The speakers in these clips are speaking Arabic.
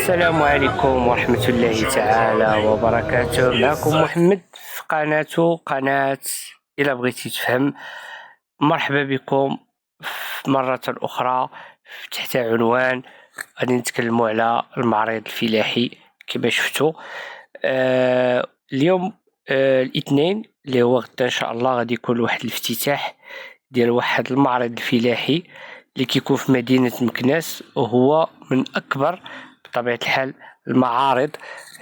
السلام عليكم ورحمة الله تعالى وبركاته. معكم محمد في قناة إلا بغيتي تفهم. مرحبا بكم مرة أخرى تحت عنوان غادي نتكلموا على المعرض الفلاحي. كما شفتوا اليوم الاثنين اللي هو غدا إن شاء الله غادي يكون واحد الافتتاح ديال واحد المعرض الفلاحي اللي كيكون في مدينة مكناس، وهو من أكبر بطبيعة الحال المعارض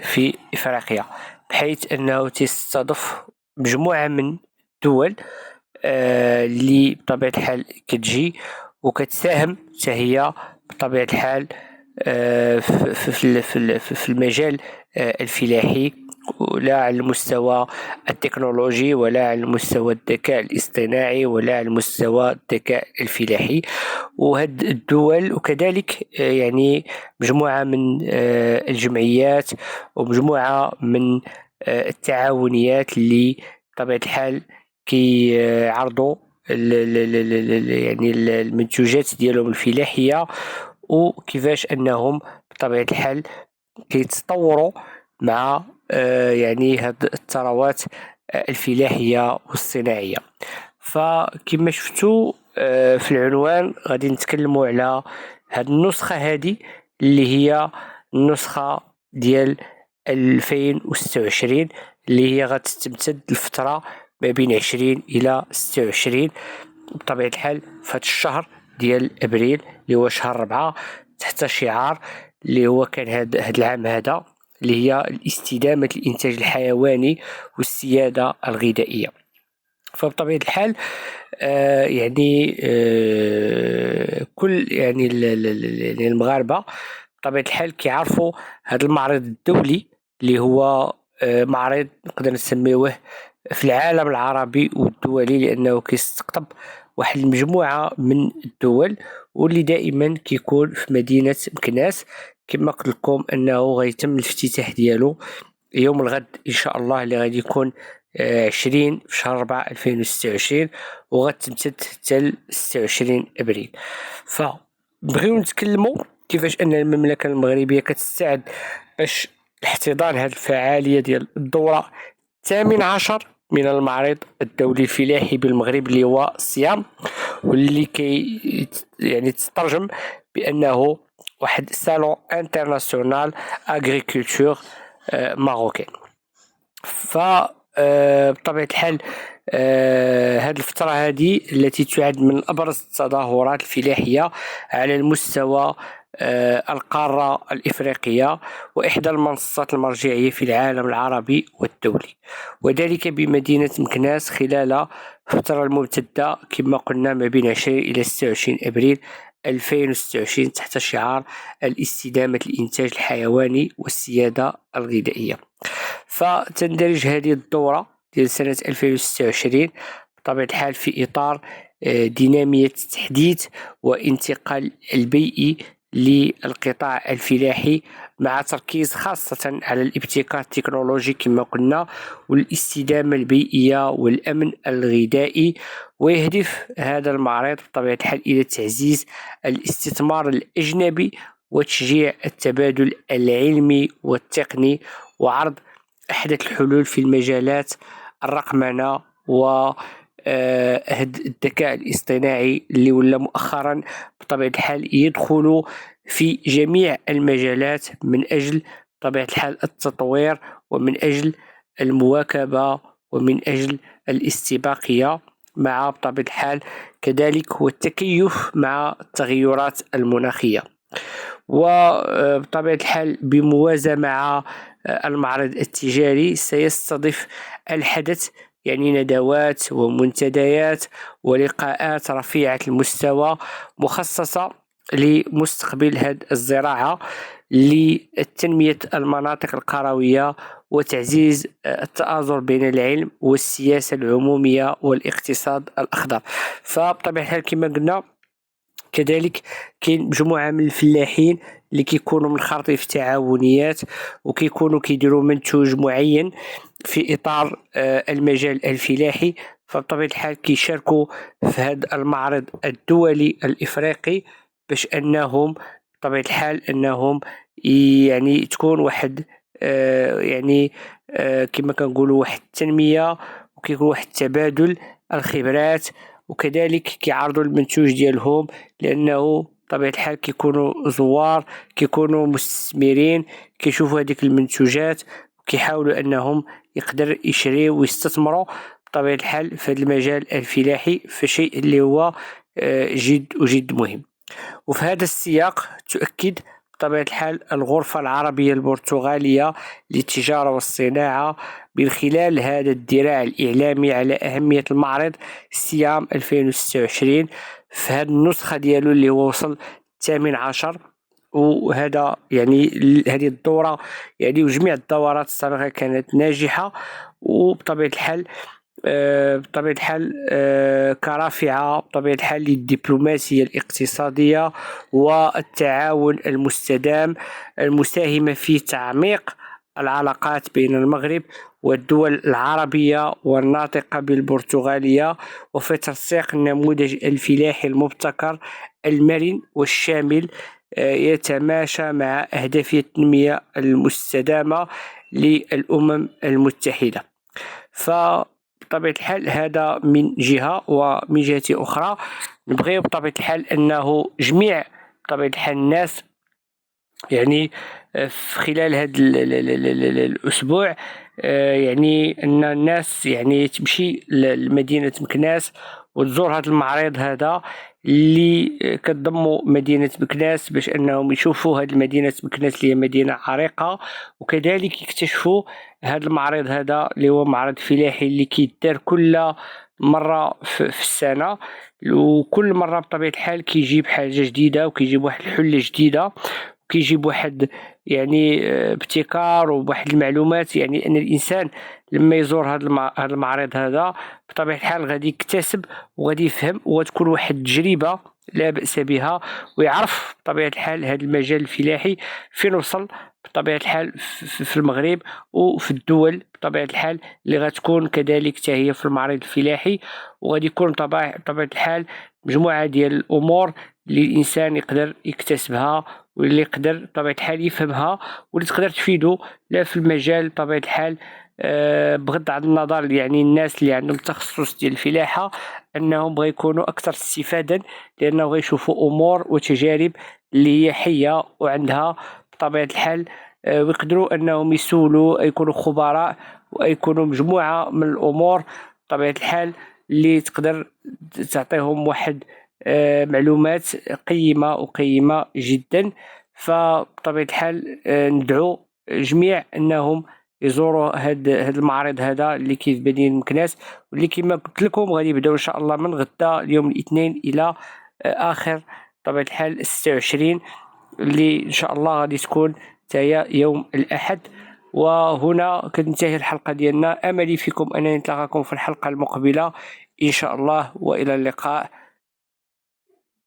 في إفريقيا، بحيث أنه تستضيف مجموعة من الدول اللي بطبيعة الحال كتجي وكتساهم هي بطبيعة الحال في المجال الفلاحي، لا على المستوى التكنولوجي ولا على مستوى الذكاء الاصطناعي ولا على مستوى الذكاء الفلاحي. وهاد الدول وكذلك يعني مجموعة من الجمعيات ومجموعة من التعاونيات اللي بطبيعة الحال كيعرضوا يعني المنتوجات ديالهم الفلاحية، وكيفاش انهم بطبيعة الحال كيتطوروا مع يعني هاد الثروات الفلاحية والصناعية. فكما شفتوا في العنوان غادي نتكلموا على هاد النسخة هادي اللي هي النسخة ديال 2026 اللي هي غتستمتد الفترة ما بين 20 إلى 26 بطبيعة الحال في هاد الشهر ديال أبريل اللي هو شهر 4، تحت شعار اللي هو كان هاد العام هذا اللي هي الاستدامة الإنتاج الحيواني والسيادة الغذائية. فبطبيعة الحال يعني كل يعني المغاربة بطبيعة الحال كيعرفوا هذا المعرض الدولي اللي هو معرض نقدر نسميوه في العالم العربي والدولي، لأنه كيستقطب واحد المجموعة من الدول، واللي دائما كيكون في مدينة مكناس. كما قلت لكم أنه غيتم الافتتاح ديالو يوم الغد إن شاء الله، اللي غادي يكون 20 في شهر 4 2026 وغتمتد حتى 26 أبريل. فبغيو نتكلموا كيفاش أن المملكة المغربية كتستعد باش احتضان هذه الفعالية ديال الدورة 18 من المعرض الدولي الفلاحي بالمغرب اللي هو الصيام، واللي يعني تترجم بأنه واحد سالون انترناسيونال اغريكولتور ماروكان. بطبيعة الحال هذه الفترة هذه التي تعد من أبرز التظاهرات الفلاحية على المستوى القارة الإفريقية، وإحدى المنصات المرجعية في العالم العربي والدولي، وذلك بمدينة مكناس خلال الفترة الممتدة كما قلنا ما بين 20 إلى 26 أبريل 2026 تحت شعار الاستدامة الإنتاج الحيواني والسيادة الغذائية. فتندرج هذه الدورة ديال سنة 2026 بطبيعة الحال في إطار دينامية التحديث وانتقال البيئي للقطاع الفلاحي، مع تركيز خاصة على الابتكار التكنولوجي كما قلنا والاستدامة البيئية والأمن الغذائي. ويهدف هذا المعرض بطبيعة الحال إلى تعزيز الاستثمار الأجنبي وتشجيع التبادل العلمي والتقني، وعرض أحدث الحلول في المجالات الرقمنة الذكاء الاصطناعي اللي ولا مؤخرا بطبيعة الحال يدخل في جميع المجالات من أجل بطبيعة الحال التطوير ومن أجل المواكبة ومن أجل الاستباقية، مع بطبيعة الحال كذلك هو التكيف مع التغيرات المناخية. وبطبيعة الحال بموازنة مع المعرض التجاري سيستضيف الحدث يعني ندوات ومنتديات ولقاءات رفيعة المستوى مخصصة لمستقبل هذه الزراعة لتنمية المناطق القروية وتعزيز التآزر بين العلم والسياسة العمومية والاقتصاد الأخضر. فبطبيعة الحال كما قلنا كذلك كاين مجموعة من الفلاحين اللي كيكونوا منخرطين في تعاونيات وكيكونوا كيديروا منتوج معين في إطار المجال الفلاحي، فبطبيعة الحال كيشاركوا في هذا المعرض الدولي الإفريقي باش أنهم بطبيعة الحال أنهم يعني تكون واحد يعني كما كنقولوا واحد التنمية، وكيكون واحد تبادل الخبرات، وكذلك كيعرضوا المنتوج ديالهم، لأنه بطبيعة الحال كيكونوا زوار، كيكونوا مستثمرين، كيشوفوا هذيك المنتوجات وكيحاولوا أنهم يقدر يشريوا ويستثمروا بطبيعة الحال في هذا المجال الفلاحي، في شيء اللي هو جد وجد مهم. وفي هذا السياق تؤكد بطبيعة الحال الغرفة العربية البرتغالية للتجارة والصناعة من خلال هذا الذراع الإعلامي على أهمية المعرض صيام 2026 في هذه النسخة ديالو اللي هو وصل 18. وهذا يعني هذه الدورة يعني وجميع الدورات السابقة كانت ناجحة، وبطبيعة الحال بطبيعة الحال كرافعة بطبيعة الحال للدبلوماسية الاقتصادية والتعاون المستدام المساهمة في تعميق العلاقات بين المغرب والدول العربية والناطقة بالبرتغالية، وفي ترسيخ النموذج الفلاحي المبتكر المرن والشامل يتماشى مع أهداف التنمية المستدامة للأمم المتحدة. فبطبيعة الحال هذا من جهة، ومن جهة أخرى نبغي بطبيعة الحال أنه جميع بطبيعة الحال الناس يعني في خلال هذا الأسبوع يعني أن الناس يعني تمشي لمدينة مكناس وتزور هذا المعرض هذا اللي كتضم مدينة مكناس، باش أنهم يشوفوا هذه المدينة مكناس اللي هي مدينة عريقة، وكذلك يكتشفوا هذا المعرض هذا اللي هو معرض فلاحي اللي كيدار كل مرة في السنة، وكل مرة بطبيعة الحال كيجيب حاجة جديدة وكيجيب واحد الحلة جديدة، كيجيب واحد يعني ابتكار وواحد المعلومات، يعني ان الانسان لما يزور هذا المعرض هذا بطبيعة الحال غادي يكتسب وغادي يفهم، وتكون واحد التجربة لا بأس بها، ويعرف بطبيعة الحال هذا المجال الفلاحي فين وصل بطبيعة الحال في المغرب وفي الدول بطبيعة الحال اللي غتكون كذلك حتى هي في المعرض الفلاحي. وغادي يكون بطبيعة الحال مجموعة ديال الأمور اللي الإنسان يقدر يكتسبها، واللي يقدر بطبيعة الحال يفهمها، واللي تقدر تفيدو لا في المجال بطبيعة الحال بغض عن النظر يعني الناس اللي عندهم تخصص ديال الفلاحة أنهم بغا يكونوا أكثر استفادة، لأنه غيشوفوا أمور وتجارب اللي هي حية وعندها بطبيعة الحال ويقدروا أنهم يسولوا، يكونوا خبراء ويكونوا مجموعة من الأمور بطبيعة الحال اللي تقدر تعطيهم واحد معلومات قيمة جدا. فبطبيعة الحال ندعو جميع أنهم يزوروا هاد المعرض هذا اللي كاين في مدينة مكناس، واللي كما قلت لكم غادي يبداو إن شاء الله من غدا اليوم الاثنين إلى آخر بطبيعة الحال 26 اللي إن شاء الله غادي تكون تاهي يوم الأحد. وهنا كتنتهي الحلقة ديالنا، أملي فيكم أنني نتلاقاكم في الحلقة المقبلة إن شاء الله، وإلى اللقاء.